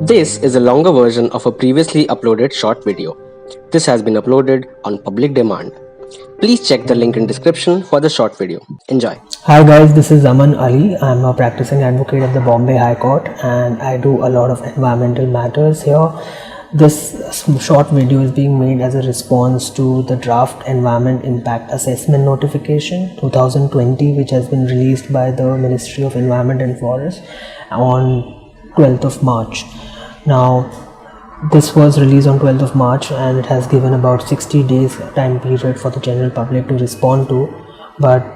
This is a longer version of a previously uploaded short video. This has been uploaded on public demand. Please check the link in description for the short video. Enjoy. Hi guys, this is Aman Ali. I'm a practicing advocate at the Bombay High Court and I do a lot of environmental matters here. This short video is being made as a response to the draft Environment Impact Assessment Notification 2020, which has been released by the Ministry of Environment and Forest on 12th of March. Now, this was released on 12th of March and it has given about 60 days time period for the general public to respond to, but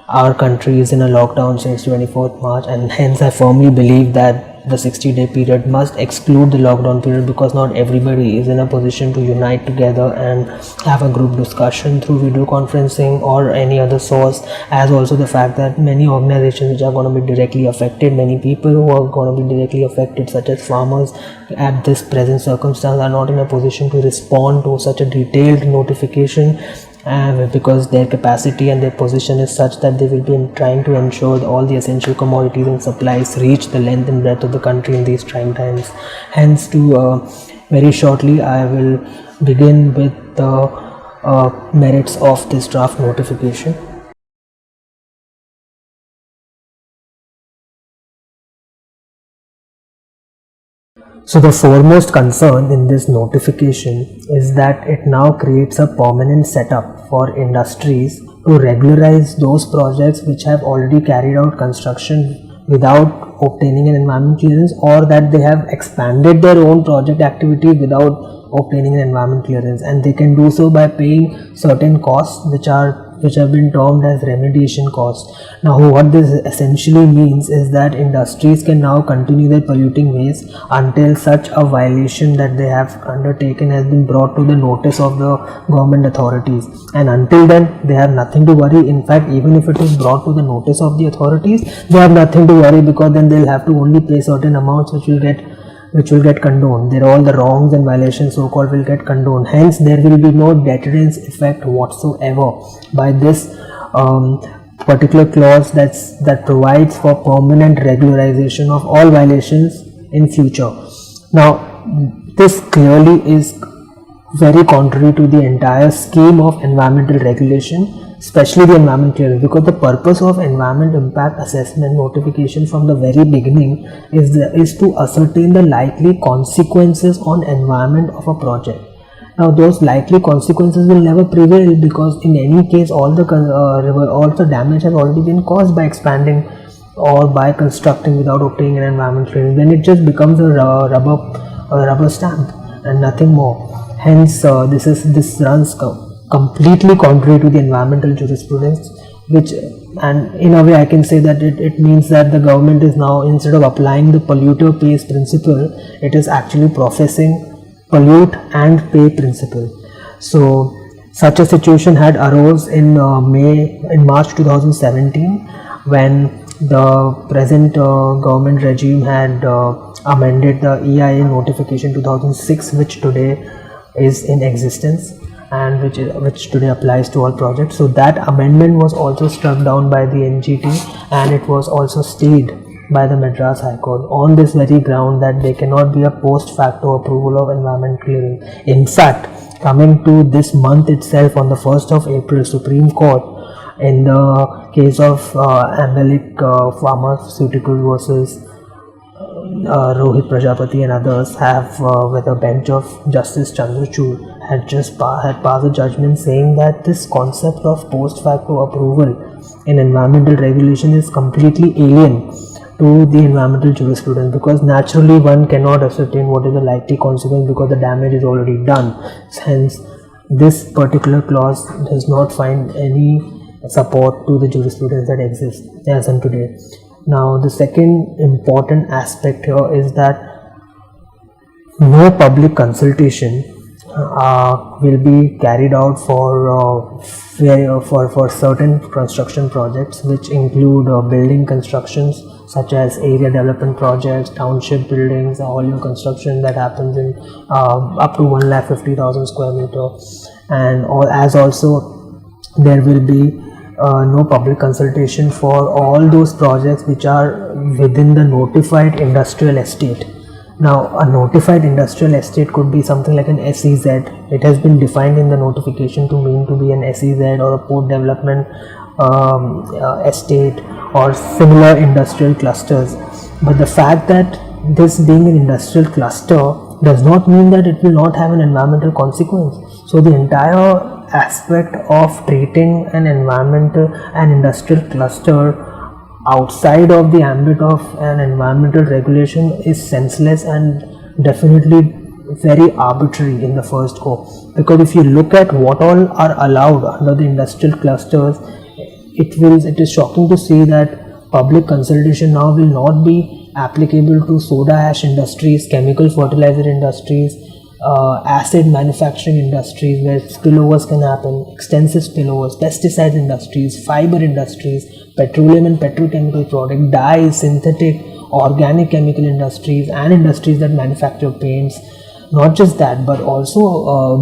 our country is in a lockdown since 24th March, and hence I firmly believe that the 60-day period must exclude the lockdown period, because not everybody is in a position to unite together and have a group discussion through video conferencing or any other source, as also the fact that many organizations which are going to be directly affected, many people who are going to be directly affected such as farmers at this present circumstance are not in a position to respond to such a detailed notification, because their capacity and their position is such that they will be trying to ensure that all the essential commodities and supplies reach the length and breadth of the country in these trying times. Hence, very shortly I will begin with the merits of this draft notification. So the foremost concern in this notification is that it now creates a permanent setup for industries to regularize those projects which have already carried out construction without obtaining an environment clearance, or that they have expanded their own project activity without obtaining an environment clearance, and they can do so by paying certain costs which have been termed as remediation costs. Now, what this essentially means is that industries can now continue their polluting ways until such a violation that they have undertaken has been brought to the notice of the government authorities, and until then they have nothing to worry. In fact, even if it is brought to the notice of the authorities, they have nothing to worry, because then they'll have to only pay certain amounts which will get condoned. There all the wrongs and violations so-called will get condoned. Hence, there will be no deterrence effect whatsoever by this particular clause that provides for permanent regularization of all violations in future. Now, this clearly is very contrary to the entire scheme of environmental regulation, especially the environment clearance, because the purpose of environment impact assessment notification from the very beginning is to ascertain the likely consequences on environment of a project. Now, those likely consequences will never prevail, because in any case all the damage has already been caused by expanding or by constructing without obtaining an environment clearance. Then it just becomes a rubber stamp and nothing more. Hence, this runs completely contrary to the environmental jurisprudence, and in a way I can say that it means that the government is now, instead of applying the polluter pays principle, it is actually professing pollute and pay principle. So such a situation had arose in March 2017, when the present government regime had amended the EIA notification 2006, which today is in existence and which today applies to all projects. So that amendment was also struck down by the NGT, and it was also stayed by the Madras High Court on this very ground that there cannot be a post facto approval of environment clearing. In fact, coming to this month itself, on the 1st of April, Supreme Court, in the case of Ambelic Pharmaceuticals versus Rohit Prajapati and others, have with a bench of Justice Chandrachud had passed a judgment saying that this concept of post facto approval in environmental regulation is completely alien to the environmental jurisprudence, because naturally one cannot ascertain what is the likely consequence, because the damage is already done. Hence, this particular clause does not find any support to the jurisprudence that exists as on today. Now, the second important aspect here is that no public consultation will be carried out for certain construction projects, which include building constructions such as area development projects, township buildings, all your construction that happens in up to 150,000 square meter, and as also there will be no public consultation for all those projects which are within the notified industrial estate. Now, a notified industrial estate could be something like an SEZ. It has been defined in the notification to mean to be an SEZ or a port development estate or similar industrial clusters. But the fact that this being an industrial cluster does not mean that it will not have an environmental consequence. So the entire aspect of treating an industrial cluster outside of the ambit of an environmental regulation is senseless and definitely very arbitrary in the first go, because if you look at what all are allowed under the industrial clusters, it is shocking to see that public consultation now will not be applicable to soda ash industries, chemical fertilizer industries, acid manufacturing industries where spillovers can happen, extensive spillovers, pesticide industries, fiber industries, petroleum and petrochemical product, dyes, synthetic, organic chemical industries, and industries that manufacture paints. Not just that, but also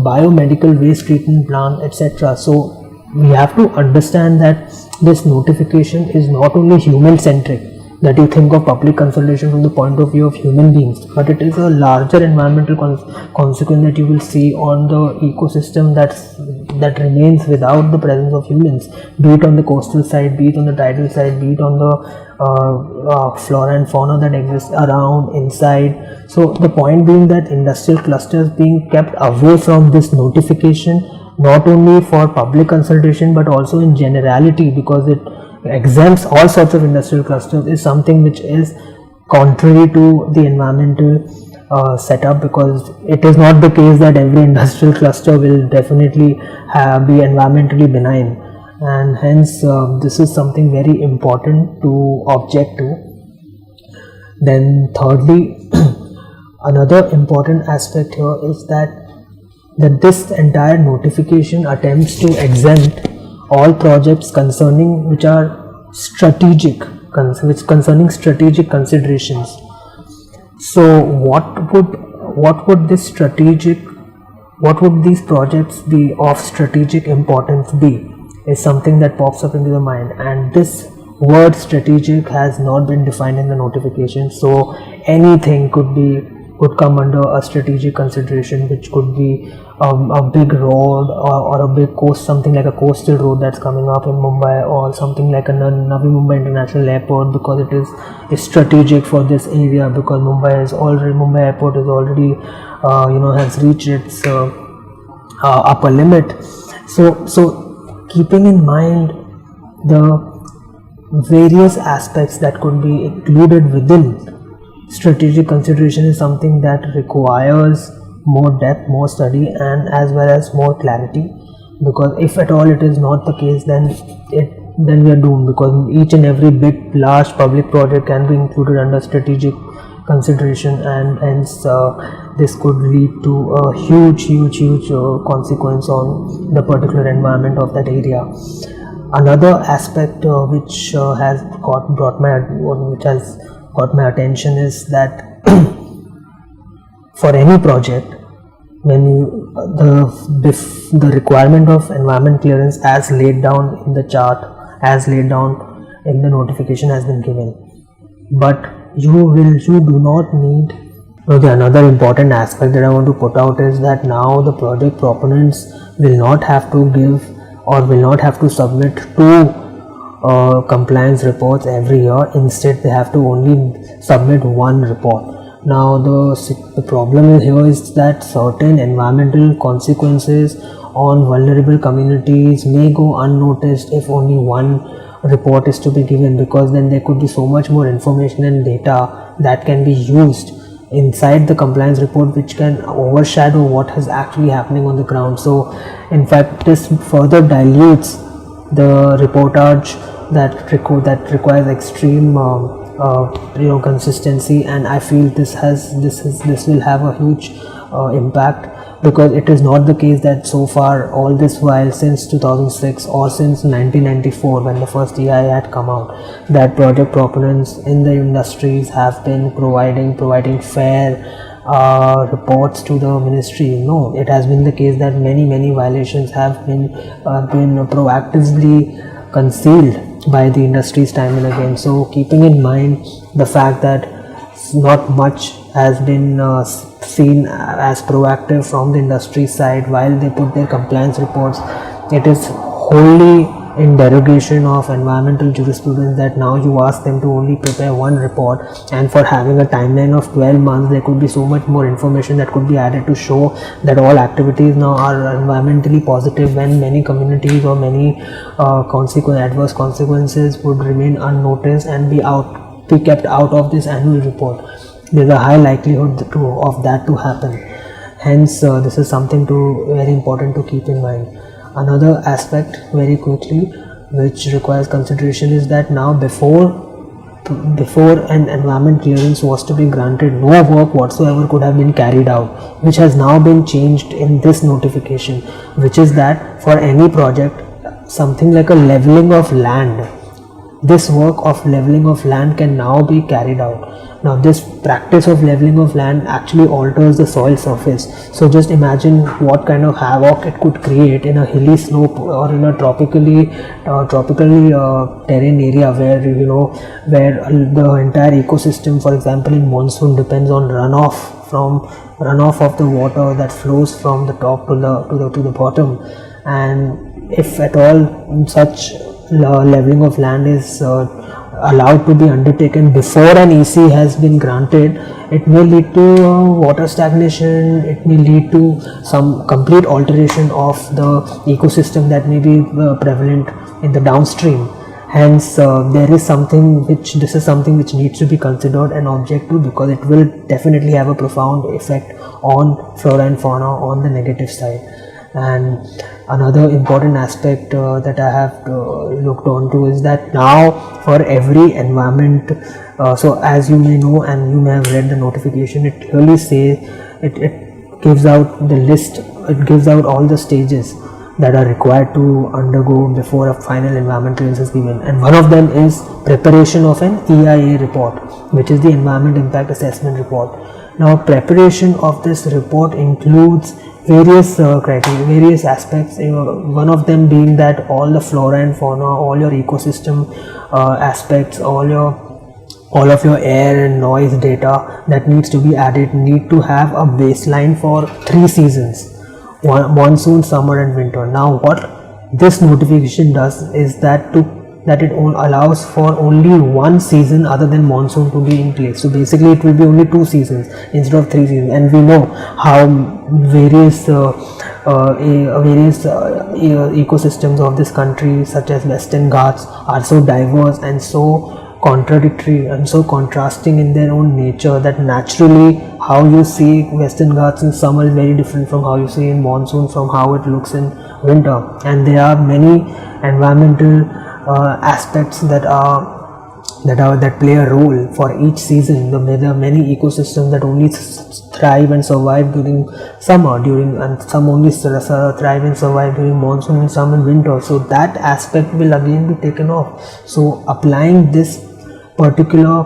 biomedical waste treatment plant, etc. So we have to understand that this notification is not only human centric, that you think of public consultation from the point of view of human beings, but it is a larger environmental consequence that you will see on the ecosystem that remains without the presence of humans, be it on the coastal side, be it on the tidal side, be it on the flora and fauna that exists around, inside. So the point being that industrial clusters being kept away from this notification, not only for public consultation but also in generality, because it exempts all sorts of industrial clusters, is something which is contrary to the environmental setup, because it is not the case that every industrial cluster will definitely be environmentally benign, and hence this is something very important to object to. Then thirdly, another important aspect here is that this entire notification attempts to exempt all projects which are strategic, concerning strategic considerations. So what would these projects be of strategic importance be, is something that pops up into the mind, and this word strategic has not been defined in the notification. So anything could come under a strategic consideration, which could be a big road or a big coast, something like a coastal road that's coming up in Mumbai, or something like a Navi Mumbai International Airport, because it is strategic for this area, because Mumbai Airport is already has reached its upper limit. So keeping in mind the various aspects that could be included within strategic consideration is something that requires more depth, more study, and as well as more clarity, because if at all it is not the case, then we are doomed, because each and every big large public project can be included under strategic consideration, and hence this could lead to a huge consequence on the particular environment of that area. Another aspect which has got my attention is that for any project, when the requirement of environment clearance as laid down in the chart, as laid down in the notification has been given, but you do not need. Another important aspect that I want to put out is that now the project proponents will not have to give or will not have to submit two compliance reports every year. Instead, they have to only submit one report. Now the problem here is that certain environmental consequences on vulnerable communities may go unnoticed if only one report is to be given, because then there could be so much more information and data that can be used inside the compliance report, which can overshadow what is actually happening on the ground. So in fact, this further dilutes the reportage that requires extreme consistency, and I feel this will have a huge impact, because it is not the case that so far, all this while, since 2006 or since 1994 when the first EIA had come out, that project proponents in the industries have been providing fair reports to the ministry. No, it has been the case that many violations have been proactively concealed by the industries time and again. So keeping in mind the fact that not much has been seen as proactive from the industry side while they put their compliance reports. It is wholly in derogation of environmental jurisprudence that now you ask them to only prepare one report, and for having a timeline of 12 months there could be so much more information that could be added to show that all activities now are environmentally positive, when many communities or many adverse consequences would remain unnoticed and be kept out of this annual report. There's a high likelihood of that to happen. Hence this is something very important to keep in mind. Another aspect very quickly which requires consideration is that now before an environment clearance was to be granted, no work whatsoever could have been carried out, which has now been changed in this notification, which is that for any project, something like a leveling of land, this work of leveling of land can now be carried out. Now this practice of leveling of land actually alters the soil surface, so just imagine what kind of havoc it could create in a hilly slope or in a tropically terrain area where the entire ecosystem, for example in monsoon, depends on runoff of the water that flows from the top to the bottom. And if at all such leveling of land is allowed to be undertaken before an EC has been granted, it may lead to water stagnation, it may lead to some complete alteration of the ecosystem that may be prevalent in the downstream. Hence this is something which needs to be considered and object to, because it will definitely have a profound effect on flora and fauna on the negative side. And another important aspect that I have looked on to is that now for every environment, so as you may know and you may have read the notification, it clearly says, it gives out the list, it gives out all the stages that are required to undergo before a final environment clearance is given, and one of them is preparation of an EIA report, which is the Environment Impact Assessment Report. Now preparation of this report includes various criteria, various aspects, one of them being that all the flora and fauna, all your ecosystem aspects, all of your air and noise data that needs to be added need to have a baseline for 3 seasons: monsoon, summer and winter. Now what this notification does is that it allows for only one season other than monsoon to be in place. So basically it will be only 2 seasons instead of 3 seasons, and we know how various ecosystems of this country, such as Western Ghats, are so diverse and so contradictory and so contrasting in their own nature that naturally how you see Western Ghats in summer is very different from how you see in monsoon, from how it looks in winter. And there are many environmental aspects that play a role for each season. There are many ecosystems that only thrive and survive during summer, and some only thrive and survive during monsoon, and some in winter. So that aspect will again be taken off. So applying this particular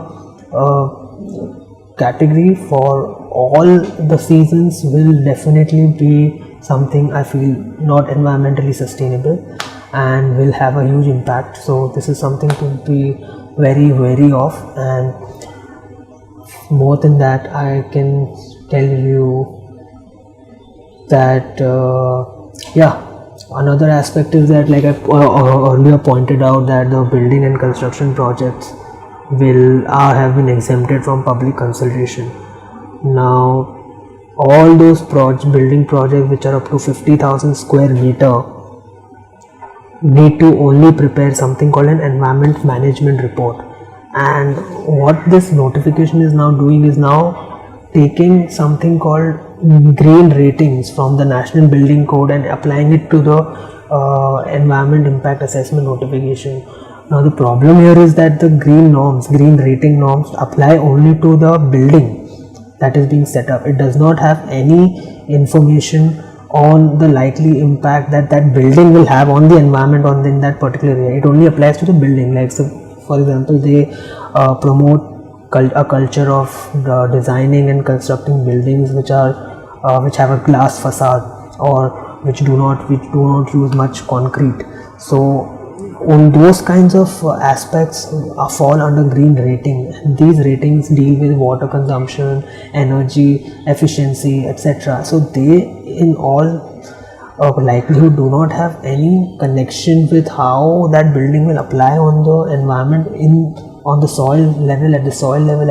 category for all the seasons will definitely be something I feel not environmentally sustainable and will have a huge impact. So this is something to be very wary of. And more than that, I can tell you that another aspect is that, like I earlier pointed out, that the building and construction projects have been exempted from public consultation. Now all those building projects which are up to 50,000 square meter need to only prepare something called an environment management report. And what this notification is now doing is now taking something called green ratings from the National Building Code and applying it to the environment impact assessment notification. Now the problem here is that the green rating norms apply only to the building that is being set up. It does not have any information on the likely impact that building will have on the environment in that particular area. It only applies to the building. Like, so for example, they promote a culture of designing and constructing buildings which have a glass facade, or which do not use much concrete. So on those kinds of aspects fall under green rating. These ratings deal with water consumption, energy efficiency, etc. So they in all likelihood do not have any connection with how that building will apply on the environment on the soil level, at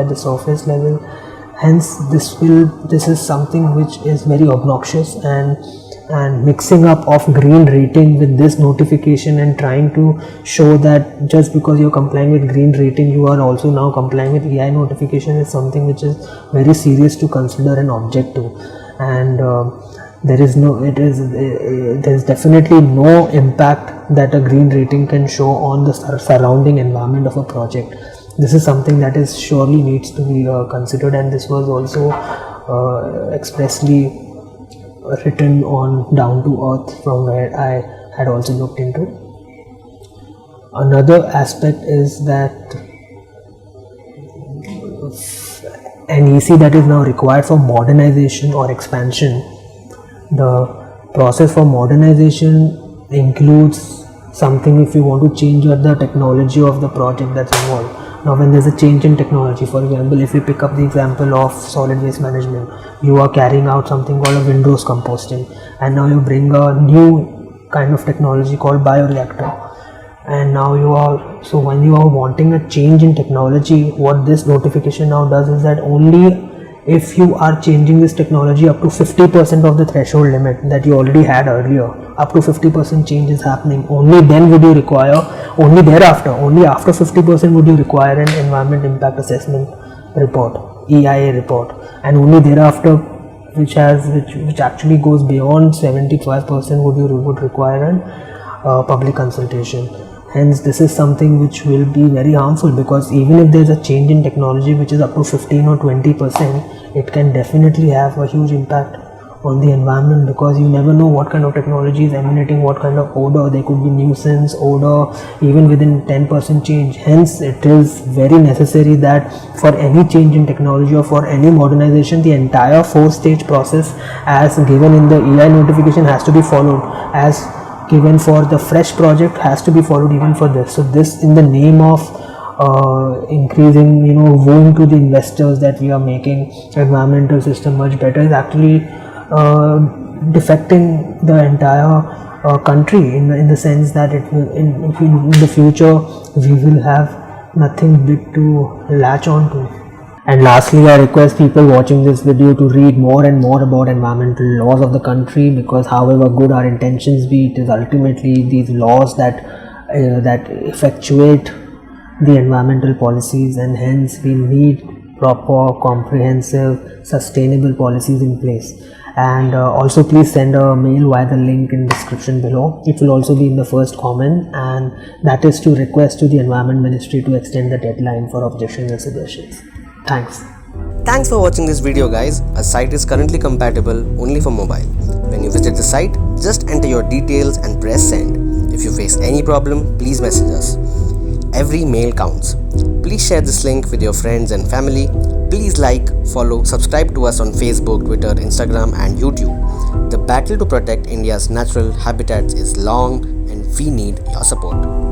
the surface level. Hence this is something which is very obnoxious, and mixing up of green rating with this notification and trying to show that just because you're complying with green rating you are also now complying with EI notification is something which is very serious to consider and object to. And there is definitely no impact that a green rating can show on the surrounding environment of a project. This is something that is surely needs to be considered, and this was also expressly written on Down to Earth, from where I had also looked into. Another aspect is that an EC that is now required for modernization or expansion, the process for modernization includes something if you want to change the technology of the project that's involved. Now when there's a change in technology, for example, if we pick up the example of solid waste management, you are carrying out something called a windrows composting, and now you bring a new kind of technology called bioreactor. And now when you are wanting a change in technology, what this notification now does is that only if you are changing this technology up to 50% of the threshold limit that you already had earlier, up to 50% change is happening, only then would you require, only after 50% would you require an environment impact assessment report, EIA report, and only thereafter, which actually goes beyond 75%, would require an public consultation. Hence this is something which will be very harmful, because even if there is a change in technology which is up to 15 or 20%, it can definitely have a huge impact on the environment, because you never know what kind of technology is emanating, what kind of odor. There could be nuisance odor even within 10% change. Hence it is very necessary that for any change in technology or for any modernization, the entire 4-stage process as given in the EI notification has to be followed, as given for the fresh project has to be followed even for this. So this, in the name of increasing, wooing to the investors that we are making environmental system much better, is actually defecting the entire country in the sense that it will in the future we will have nothing big to latch on to. And lastly, I request people watching this video to read more and more about environmental laws of the country, because however good our intentions be, it is ultimately these laws that effectuate the environmental policies, and hence we need proper, comprehensive, sustainable policies in place. And also please send a mail via the link in description below. It will also be in the first comment, and that is to request to the Environment Ministry to extend the deadline for objections and suggestions. Thanks. Thanks for watching this video, guys. A site is currently compatible only for mobile. When you visit the site, just enter your details and press send. If you face any problem, please message us. Every mail counts. Please share this link with your friends and family. Please like, follow, subscribe to us on Facebook, Twitter, Instagram and YouTube. The battle to protect India's natural habitats is long, and we need your support.